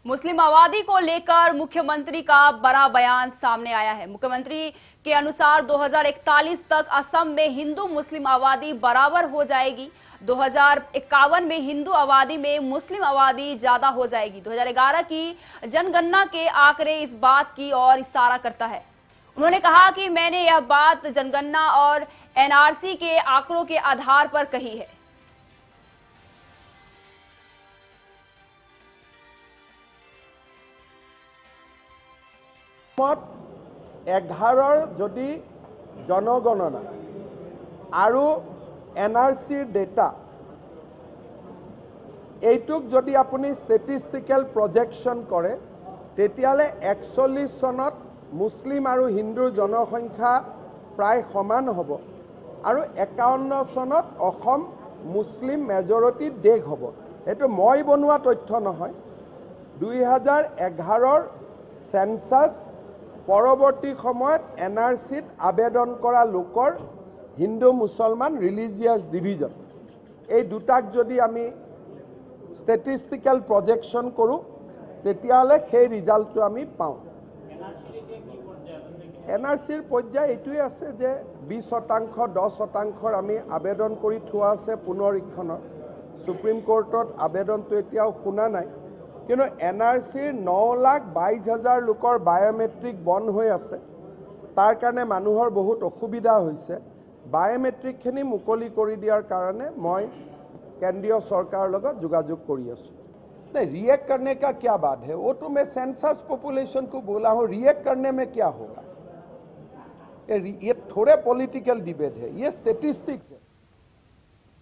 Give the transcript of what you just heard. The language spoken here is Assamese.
मुस्लिम आबादी को लेकर मुख्यमंत्री का बड़ा बयान सामने आया है। मुख्यमंत्री के अनुसार 2041 तक असम में हिंदू मुस्लिम आबादी बराबर हो जाएगी। 2051 में हिंदू आबादी में मुस्लिम आबादी ज्यादा हो जाएगी। 2011 की जनगणना के आंकड़े इस बात की ओर इशारा करता है। उन्होंने कहा कि मैंने यह बात जनगणना और एनआरसी के आंकड़ों के आधार पर कही है। যদি জনগণনা আৰু এনআৰসিৰ ডেটা এইটুক যদি আপুনি ষ্টেটিষ্টিকেল প্ৰজেকশ্যন কৰে তেতিয়ালে 41 চনত মুছলিম আৰু হিন্দুৰ জনসংখ্যা প্ৰায় সমান হ'ব আৰু 51 চনত অসম মুছলিম মেজৰিটি দেশ হ'ব। এটো মই বনোৱা তথ্য নহয়। 2011 সেন্সাস পৰৱৰ্তী সময়ত এনআৰসিত আবেদন কৰা লোকৰ হিন্দু মুছলমান ৰিলিজিয়াছ ডিভিজন এই দুটাক যদি আমি ষ্টেটিষ্টিকেল প্ৰজেকশ্যন কৰোঁ তেতিয়ালে সেই ৰিজাল্টটো আমি পাওঁ। এনআৰসিৰ পৰ্যায় এইটোৱে আছে যে 20% 10% আমি আবেদন কৰি থোৱা আছে পুনৰীক্ষণৰ। সুপ্ৰিম কোৰ্টত আবেদনটো এতিয়াও শুনা নাই, কিন্তু এনআৰসিৰ 9,22,000 লোকৰ বায়োমেট্ৰিক বন্ধ হৈ আছে। তাৰ কাৰণে মানুহৰ বহুত অসুবিধা হৈছে। বায়োমেট্ৰিকখিনি মুকলি কৰি দিয়াৰ কাৰণে মই কেন্দ্ৰীয় চৰকাৰৰ লগত যোগাযোগ কৰি আছোঁ। नहीं, रिएक्ट करने का क्या बात है? वो तो मैं सेंसस पॉपुलेशन को बोला हूँ, रिएक्ट करने में क्या होगा? ये थोड़े पॉलिटिकल डिबेट है, ये स्टेटिस्टिक्स है।